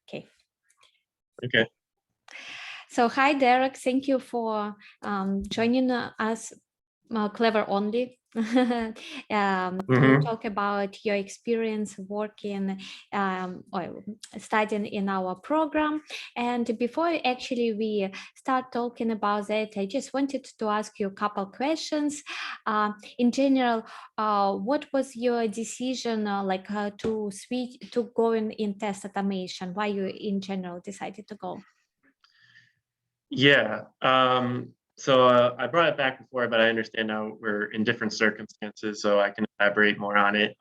Okay. Okay. So hi, Derek. Thank you for joining us, CleverOnly. To talk about your experience working or studying in our program. And before actually we start talking about that, I just wanted to ask you a couple questions. In general, what was your decision to switch to going in test automation? Why you in general decided to go? Yeah. So I brought it back before, but I understand now we're in different circumstances, so I can elaborate more on it.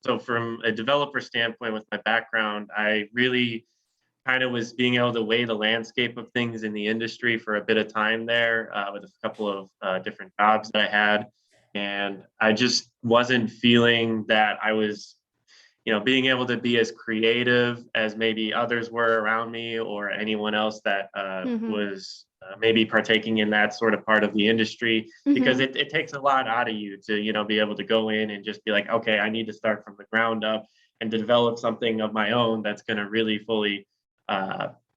So from a developer standpoint, with my background, I really kind of was being able to weigh the landscape of things in the industry for a bit of time there, with a couple of different jobs that I had. And I just wasn't feeling that I was being able to be as creative as maybe others were around me or anyone else that was maybe partaking in that sort of part of the industry, because it takes a lot out of you to, be able to go in and just be like, okay, I need to start from the ground up and to develop something of my own that's going to really fully,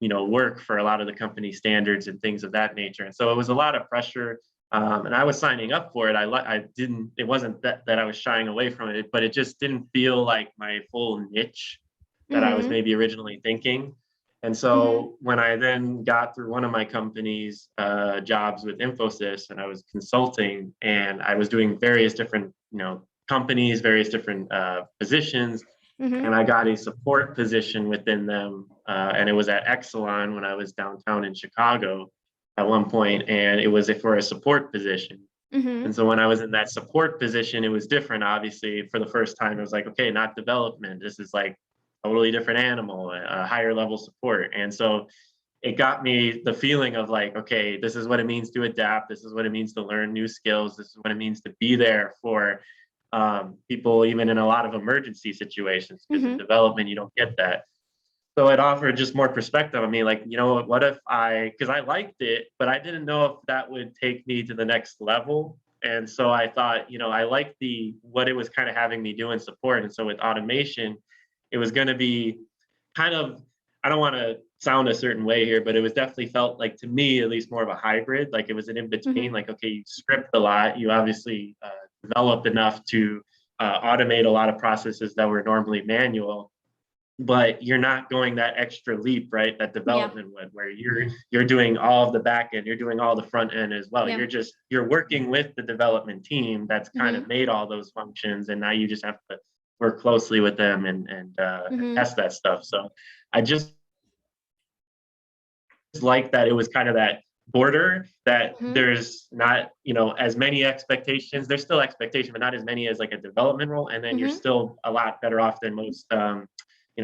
work for a lot of the company standards and things of that nature. And so it was a lot of pressure. And I was signing up for it. It wasn't that I was shying away from it, but it just didn't feel like my full niche that I was maybe originally thinking. And so when I then got through one of my company's jobs with Infosys, and I was consulting, and I was doing various different, companies, various different positions, and I got a support position within them. And it was at Exelon when I was downtown in Chicago at one point, and it was for a support position. And so when I was in that support position, it was different. Obviously, for the first time, it was like, okay, not development. This is like totally different animal, a higher level support. And so it got me the feeling of like, okay, this is what it means to adapt. This is what it means to learn new skills. This is what it means to be there for people, even in a lot of emergency situations, because in development, you don't get that. So it offered just more perspective on me, like, what if because I liked it, but I didn't know if that would take me to the next level. And so I thought, I liked what it was kind of having me do in support. And so with automation, it was going to be kind of, I don't want to sound a certain way here, but it was definitely felt like, to me, at least, more of a hybrid. Like it was an in-between, like, okay, you script a lot, you obviously developed enough to automate a lot of processes that were normally manual, but you're not going that extra leap, right? That development would, where you're doing all of the back end, you're doing all the front end as well. Yeah. You're working with the development team that's kind of made all those functions, and now you just have to work closely with them and test that stuff. So I just like that it was kind of that border, that there's not, as many expectations. There's still expectation, but not as many as like a development role. And then you're still a lot better off than most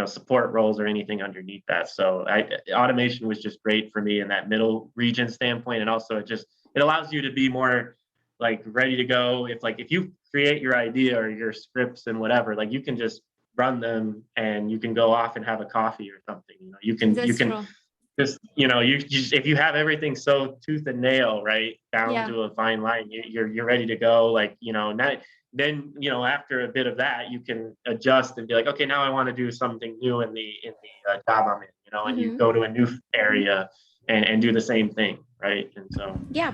support roles or anything underneath that. So automation was just great for me in that middle region standpoint. And also it allows you to be more like ready to go. If you create your idea or your scripts and whatever, like you can just run them and you can go off and have a coffee or something. You can True. just, if you have everything so tooth and nail, right, down to a fine line, you're ready to go. Then, after a bit of that, you can adjust and be like, okay, now I want to do something new in the job I'm in, and you go to a new area and do the same thing, right? And so yeah,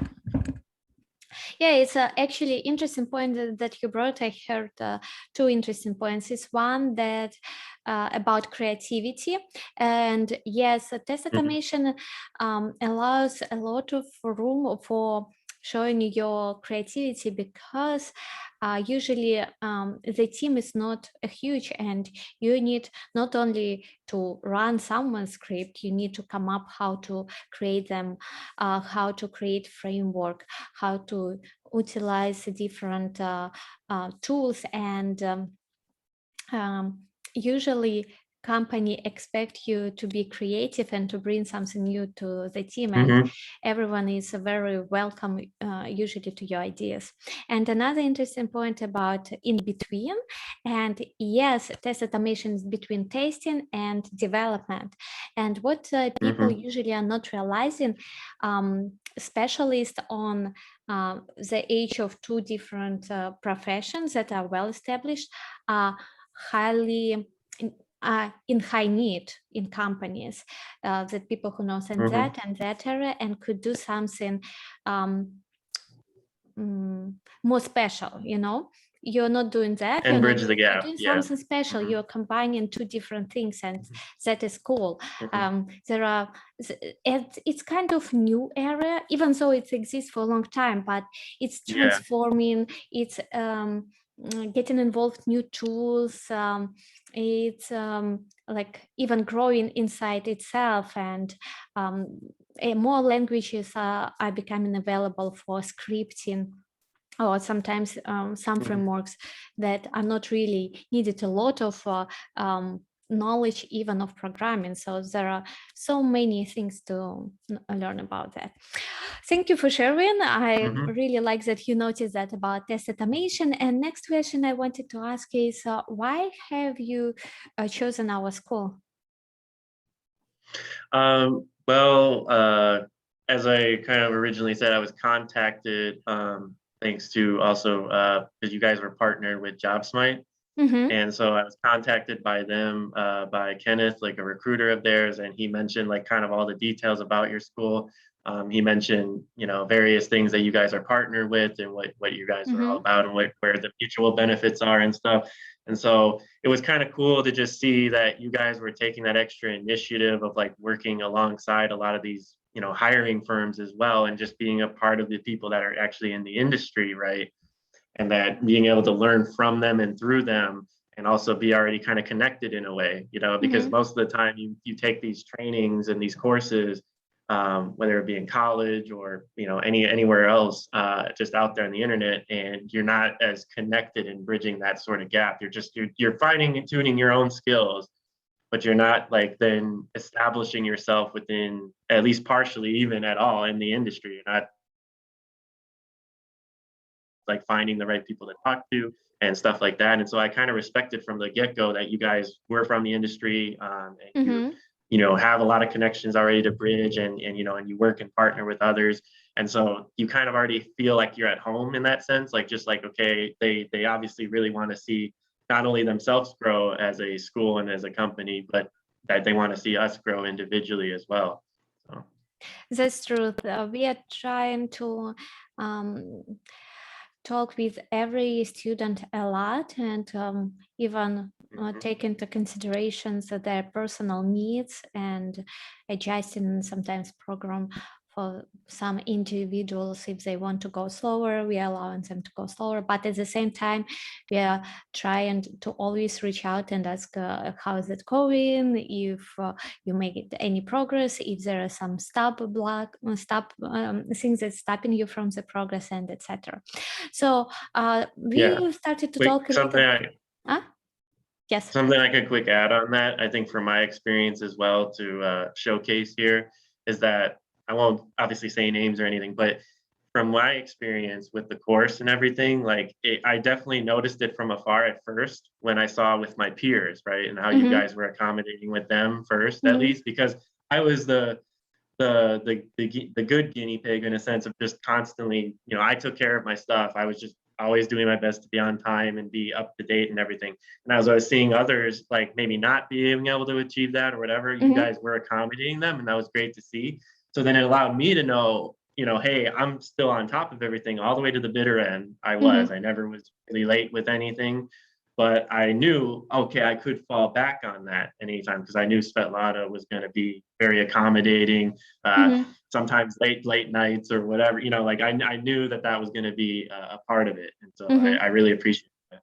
it's actually interesting point that you brought. I heard two interesting points. It's one that about creativity, and yes, test automation allows a lot of room for showing your creativity, because usually the team is not huge, and you need not only to run someone's script, you need to come up how to create them, how to create framework, how to utilize different tools, and usually company expect you to be creative and to bring something new to the team, and everyone is very welcome usually to your ideas. And another interesting point about in between, and yes, test automation is between testing and development. And what people usually are not realizing, specialists on the age of two different professions that are well established are highly in high need in companies, that people who knows in that area and could do something more special, you know. You're not doing that, And bridge the you're gap. doing Yeah. something special. You're combining two different things, and that is cool. There are, it's kind of new area, even though it exists for a long time, but it's transforming. It's getting involved new tools. It's like even growing inside itself, and more languages are becoming available for scripting, or sometimes some frameworks that are not really needed a lot of knowledge even of programming. So there are so many things to learn about that. Thank you for sharing. I really like that you noticed that about test automation. And next question I wanted to ask is, why have you chosen our school? Well, as I kind of originally said, I was contacted thanks to also because you guys were partnered with Jobsmite. And so I was contacted by them, by Kenneth, like a recruiter of theirs, and he mentioned like kind of all the details about your school. He mentioned, you know, various things that you guys are partnered with and what you guys are all about and where the mutual benefits are and stuff. And so it was kind of cool to just see that you guys were taking that extra initiative of like working alongside a lot of these, you know, hiring firms as well, and just being a part of the people that are actually in the industry, right? And that being able to learn from them and through them, and also be already kind of connected in a way, you know, because most of the time you take these trainings and these courses, whether it be in college or, you know, anywhere else, just out there on the internet, and you're not as connected in bridging that sort of gap. You're finding and tuning your own skills, but you're not like then establishing yourself within, at least partially, even at all, in the industry. You're not like finding the right people to talk to and stuff like that. And so I kind of respected from the get-go that you guys were from the industry, and you know, have a lot of connections already to bridge, and you know, and you work and partner with others. And so you kind of already feel like you're at home in that sense, like just like, okay, they obviously really want to see not only themselves grow as a school and as a company, but that they want to see us grow individually as well. So. That's true. We are trying to talk with every student a lot, and even take into considerations their personal needs, and adjusting sometimes program for some individuals. If they want to go slower, we are allowing them to go slower, but at the same time we are trying to always reach out and ask how is it going, if you make it any progress, if there are some things that's stopping you from the progress, and etc. So we started to talk a little. Yes. Something like a quick add on that, I think from my experience as well to showcase here, is that I won't obviously say names or anything, but from my experience with the course and everything, like I definitely noticed it from afar at first when I saw with my peers, right? And how you guys were accommodating with them first, at least, because I was the good guinea pig in a sense of just constantly, you know, I took care of my stuff. I was just always doing my best to be on time and be up to date and everything. And as I was seeing others like maybe not being able to achieve that or whatever, you guys were accommodating them, and that was great to see. So then it allowed me to know, you know, hey, I'm still on top of everything all the way to the bitter end. I never was really late with anything, but I knew, okay, I could fall back on that anytime, because I knew Svetlana was going to be very accommodating, sometimes late nights or whatever, you know, like I knew that was going to be a part of it. And so I really appreciate that.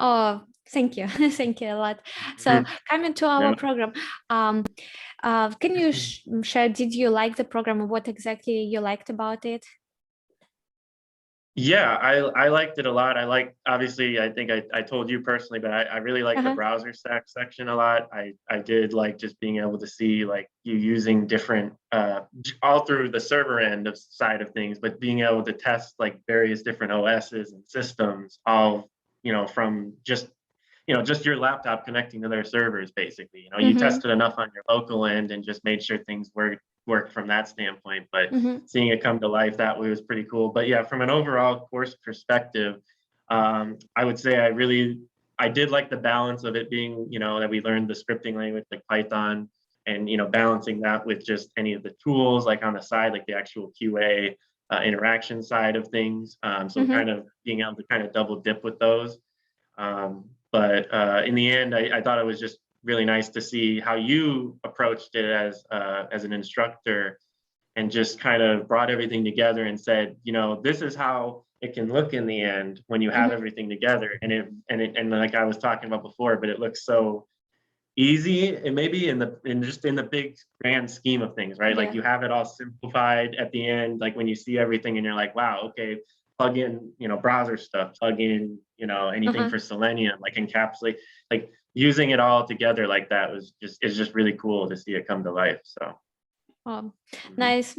Oh, thank you. Thank you a lot. So coming to our program, can you share, did you like the program? What exactly you liked about it? Yeah, I liked it a lot. I like, obviously, I think I told you personally, but I really like the browser stack section a lot. I did like just being able to see like you using different, all through the server end of side of things, but being able to test like various different OSs and systems, all, you know, from just, you know, just your laptop connecting to their servers, basically. You know, you tested enough on your local end and just made sure things worked from that standpoint. But seeing it come to life that way was pretty cool. But yeah, from an overall course perspective, I would say I really I did like the balance of it being, that we learned the scripting language like Python, and balancing that with just any of the tools like on the side, like the actual QA interaction side of things. So kind of being able to kind of double dip with those. But in the end, I thought it was just really nice to see how you approached it as an instructor, and just kind of brought everything together and said, this is how it can look in the end when you have everything together. And like I was talking about before, but it looks so easy, and maybe in the big grand scheme of things, right? Like you have it all simplified at the end, like when you see everything and you're like, wow, okay, plug in, browser stuff, plug in, anything for Selenium, like encapsulate, like using it all together like that is just really cool to see it come to life. So nice.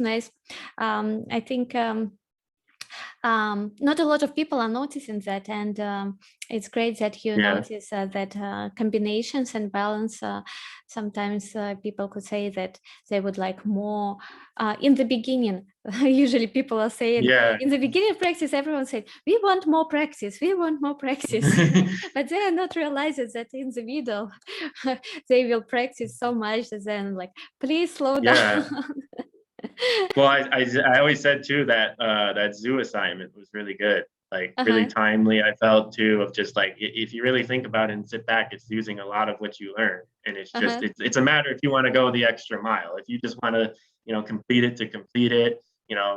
I think not a lot of people are noticing that, and it's great that you notice that combinations and balance. Sometimes people could say that they would like more in the beginning. Usually people are saying in the beginning of practice, everyone said, we want more practice, but they are not realizing that in the middle they will practice so much that then like, please slow down. Well, I always said too that that zoo assignment was really good, like really timely. I felt too, of just like, if you really think about it and sit back, it's using a lot of what you learn, and it's just it's a matter if you want to go the extra mile. If you just want to complete it to complete it,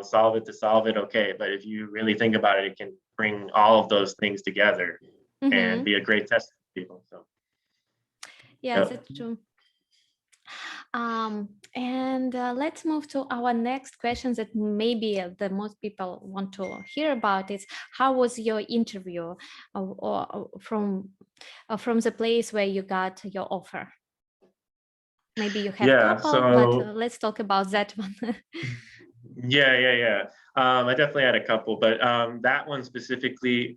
solve it to solve it, okay. But if you really think about it, it can bring all of those things together and be a great test for people. So that's true. And let's move to our next questions that maybe the most people want to hear about is, how was your interview or from the place where you got your offer? Maybe you have a couple, but let's talk about that one. I definitely had a couple, but that one specifically,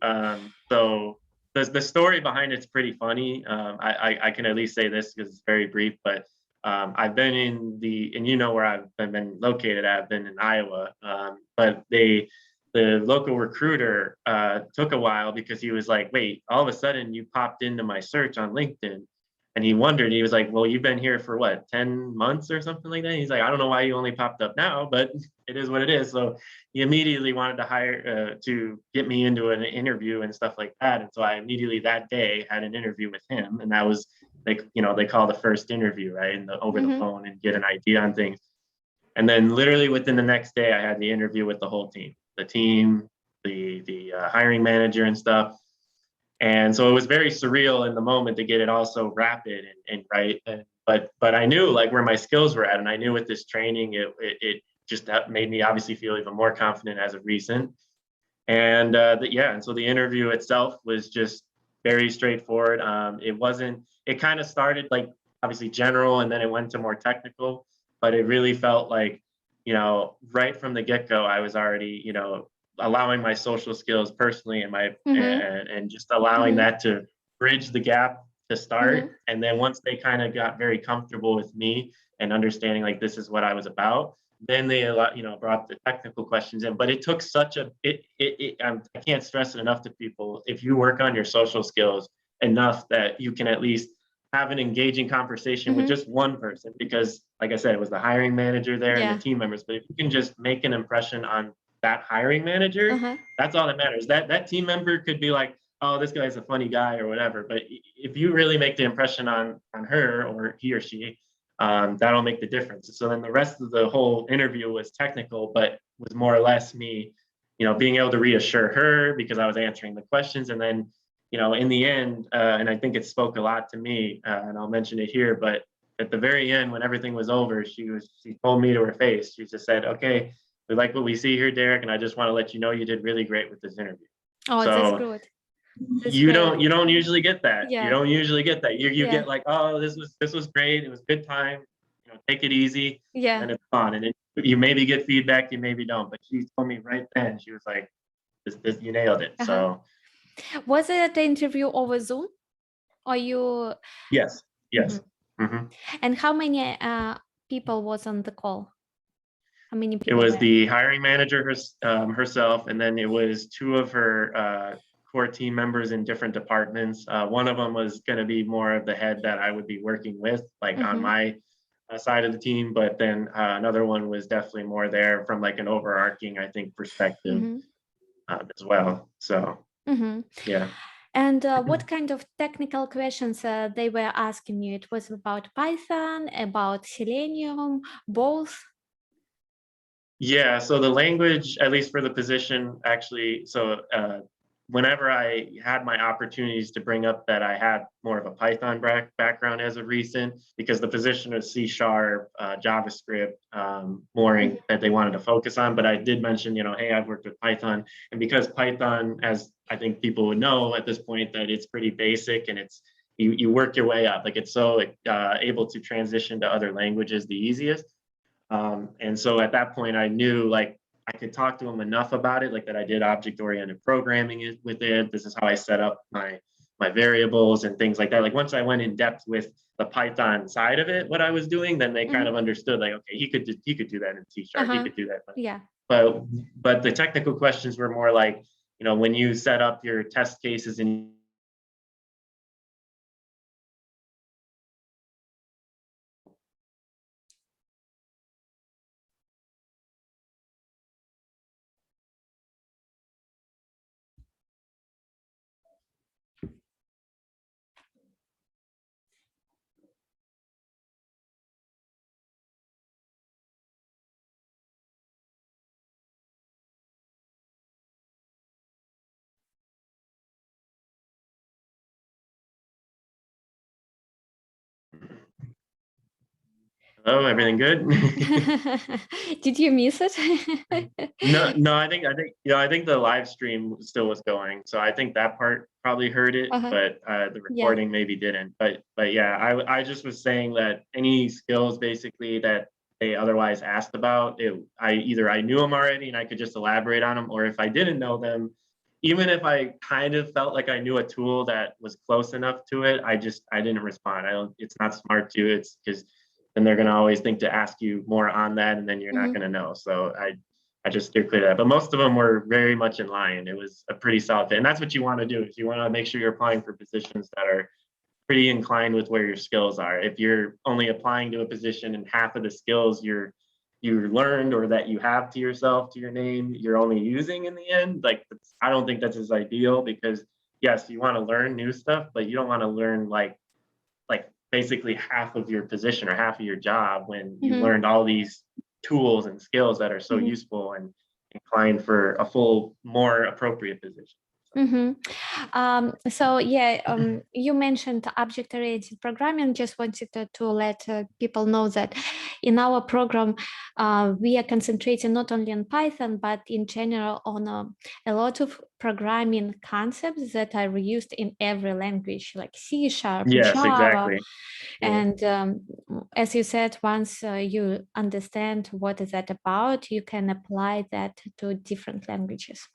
so the story behind it's pretty funny. I can at least say this because it's very brief, but I've been and where I've been located, I've been in Iowa, but the local recruiter took a while, because he was like, wait, all of a sudden you popped into my search on LinkedIn. And he wondered, he was like, well, you've been here for what, 10 months or something like that? He's like, I don't know why you only popped up now, but it is what it is. So he immediately wanted to hire, to get me into an interview and stuff like that. And so I immediately that day had an interview with him. And that was like, they call the first interview, right? And over the phone, and get an idea on things. And then literally within the next day, I had the interview with the whole team, the hiring manager and stuff. And so it was very surreal in the moment to get it all so rapid and right. But I knew like where my skills were at, and I knew with this training, it just made me obviously feel even more confident as of recent. And and so the interview itself was just very straightforward. It kind of started like obviously general, and then it went to more technical, but it really felt like, right from the get-go, I was already, allowing my social skills personally and my and just allowing that to bridge the gap to start. And then once they kind of got very comfortable with me and understanding like this is what I was about, then they brought the technical questions in. But it took such a I can't stress it enough to people, if you work on your social skills enough, that you can at least have an engaging conversation with just one person, because like I said, it was the hiring manager there and the team members. But if you can just make an impression on that hiring manager, that's all that matters. That team member could be like, oh, this guy's a funny guy or whatever, but if you really make the impression on her, or he or she, that'll make the difference. So then the rest of the whole interview was technical, but was more or less me, being able to reassure her because I was answering the questions. And then, in the end, and I think it spoke a lot to me, and I'll mention it here, but at the very end, when everything was over, she told me to her face, she just said, okay, we like what we see here, Derek, and I just want to let you know you did really great with this interview. Oh, so that's good. That's you don't usually get that. Yeah. You don't usually get that. You get like, oh, this was great. It was a good time. Take it easy. Yeah. And it's fun. And you maybe get feedback, you maybe don't. But she told me right then, she was like, this you nailed it. So was it the interview over Zoom? Or you? Yes. And how many people was on the call? How many people? It was the hiring manager herself, and then it was two of her core team members in different departments. One of them was going to be more of the head that I would be working with, like on my side of the team. But then another one was definitely more there from like an overarching, I think, perspective as well. So, yeah. And what kind of technical questions they were asking you? It was about Python, about Selenium, both? Yeah, so the language, at least for the position, actually, so whenever I had my opportunities to bring up that I had more of a Python background as of recent, because the position was C#, JavaScript, more that they wanted to focus on. But I did mention, hey, I've worked with Python. And because Python, as I think people would know at this point, that it's pretty basic and you work your way up. Like it's so able to transition to other languages the easiest. And so at that point, I knew like I could talk to them enough about it, like that I did object-oriented programming with it. This is how I set up my variables and things like that. Like once I went in depth with the Python side of it, what I was doing, then they kind of understood like, okay, he could do that in C#, he could do that. Yeah. But the technical questions were more like, when you set up your test cases and hello, everything good? Did you miss it? No, I think I think the live stream still was going, so I think that part probably heard it, but the recording maybe didn't. But yeah, I just was saying that any skills basically that they otherwise asked about, I knew them already and I could just elaborate on them, or if I didn't know them, even if I kind of felt like I knew a tool that was close enough to it, I didn't respond. It's not smart to. It's because then they're going to always think to ask you more on that, and then you're not going to know. So I just steer clear of that. But most of them were very much in line. It was a pretty solid fit. And that's what you want to do. If you want to make sure you're applying for positions that are pretty inclined with where your skills are. If you're only applying to a position and half of the skills you learned or that you have to yourself, to your name, you're only using in the end, like I don't think that's as ideal, because yes, you want to learn new stuff, but you don't want to learn like basically half of your position or half of your job when you learned all these tools and skills that are so useful and inclined for a full, more appropriate position. So yeah, you mentioned object-oriented programming. Just wanted to let people know that in our program, we are concentrating not only on Python, but in general on a lot of programming concepts that are used in every language, like C#, yes, Java. Exactly. And as you said, once you understand what is that about, you can apply that to different languages.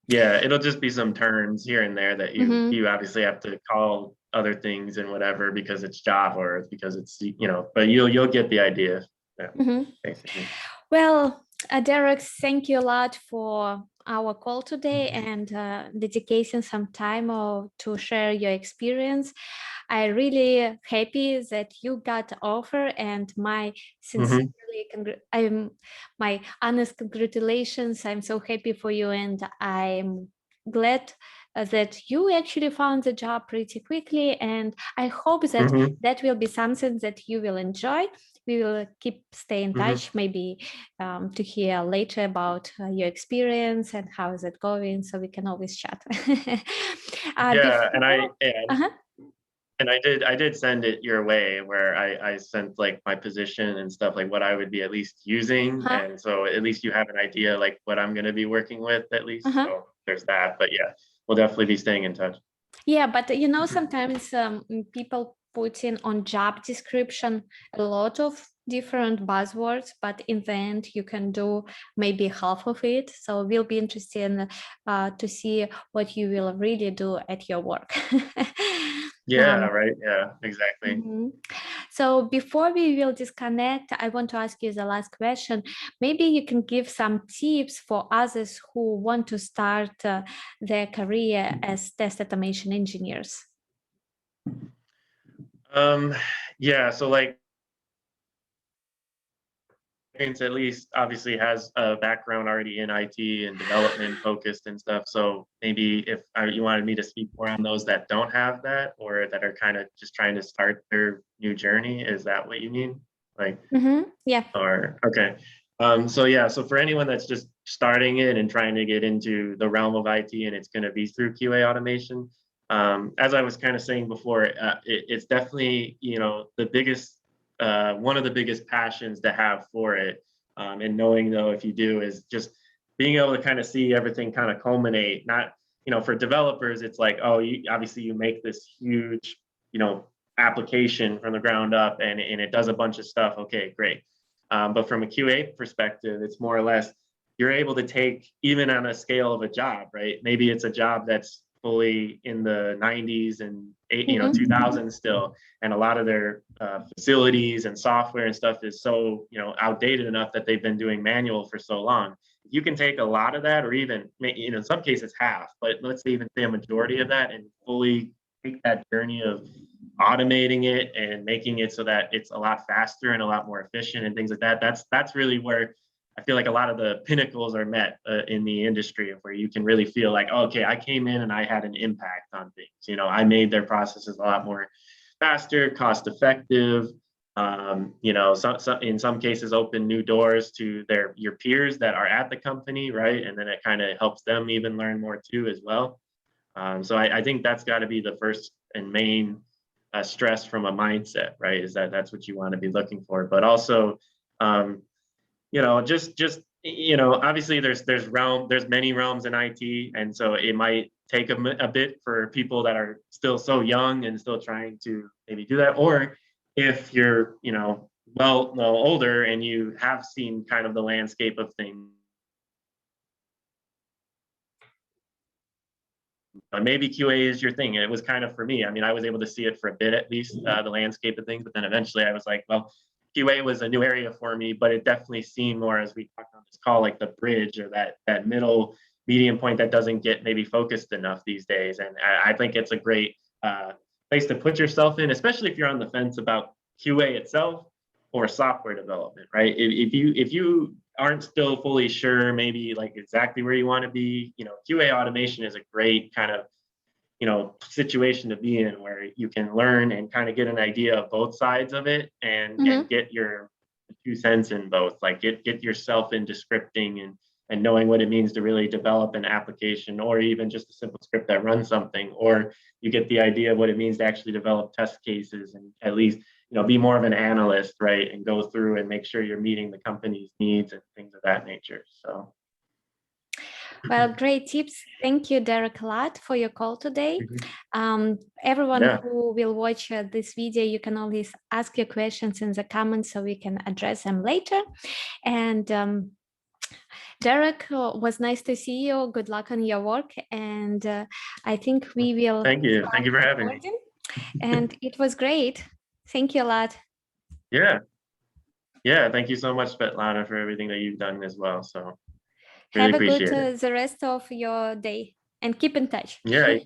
Yeah, it'll just be some terms here and there that you obviously have to call other things and whatever because it's Java or because it's but you'll get the idea. Yeah, basically. Well, Derek, thank you a lot for our call today and dedicating some time to share your experience. I'm really happy that you got the offer, and my my honest congratulations. I'm so happy for you, and I'm glad that you actually found the job pretty quickly, and I hope that that will be something that you will enjoy. We will stay in touch, maybe to hear later about your experience and how is it going, so we can always chat. And I did send it your way, where I sent like my position and stuff, like what I would be at least using. And so at least you have an idea like what I'm going to be working with at least. So there's that. But yeah, we'll definitely be staying in touch. Yeah, but sometimes people put in on job description a lot of different buzzwords, but in the end you can do maybe half of it. So we'll be interested to see what you will really do at your work. Yeah, right. Yeah, exactly. Mhm. So before we will disconnect, I want to ask you the last question. Maybe you can give some tips for others who want to start their career as test automation engineers. Yeah, so like at least obviously has a background already in IT and development focused and stuff. So maybe if you wanted me to speak more on those that don't have that or that are kind of just trying to start their new journey, is that what you mean? Like, Yeah. or okay. So yeah, so for anyone that's just starting it and trying to get into the realm of IT and it's going to be through QA automation, as I was kind of saying before, it's definitely, you know, the biggest one of the biggest passions to have for it. And knowing though, if you do, is just being able to kind of see everything kind of culminate. Not, you know, for developers, it's like, oh, you obviously you make this huge, you know, application from the ground up and it does a bunch of stuff. Okay, great. But from a QA perspective, it's more or less you're able to take even on a scale of a job, right? Maybe it's a job that's fully in the 90s and 2000s still, and a lot of their facilities and software and stuff is so outdated enough that they've been doing manual for so long. You can take a lot of that, or even in some cases half, but let's even say a majority of that, and fully take that journey of automating it and making it so that it's a lot faster and a lot more efficient and things like that. That's really where I feel like a lot of the pinnacles are met in the industry, of where you can really feel like, oh, okay, I came in and I had an impact on things. You know, I made their processes a lot more faster, cost effective. In some cases, open new doors to your peers that are at the company, right? And then it kind of helps them even learn more too as well. So I think that's got to be the first and main stress from a mindset, right? Is that that's what you want to be looking for, but also um, just obviously there's many realms in IT, and so it might take a bit for people that are still so young and still trying to maybe do that, or if you're older and you have seen kind of the landscape of things. Maybe QA is your thing. It was kind of for me. I mean, I was able to see it for a bit at least, the landscape of things, but then eventually I was like, well, QA was a new area for me, but it definitely seemed more, as we talked on this call, like the bridge or that middle medium point that doesn't get maybe focused enough these days. And I think it's a great place to put yourself in, especially if you're on the fence about QA itself or software development, right? If you aren't still fully sure, maybe like exactly where you want to be, QA automation is a great kind of situation to be in, where you can learn and kind of get an idea of both sides of it, and get your 2 cents in both. Like get yourself into scripting and knowing what it means to really develop an application, or even just a simple script that runs something, or you get the idea of what it means to actually develop test cases, and at least be more of an analyst, right? And go through and make sure you're meeting the company's needs and things of that nature. So well, great tips. Thank you, Derek, a lot for your call today. Everyone who will watch this video, you can always ask your questions in the comments so we can address them later. And Derek, was nice to see you. Good luck on your work. And I think we will. Thank you. Thank you for having me. And it was great. Thank you a lot. Yeah. Yeah. Thank you so much, Svetlana, for everything that you've done as well. So really have a good appreciate it. the rest of your day, and keep in touch. Yeah.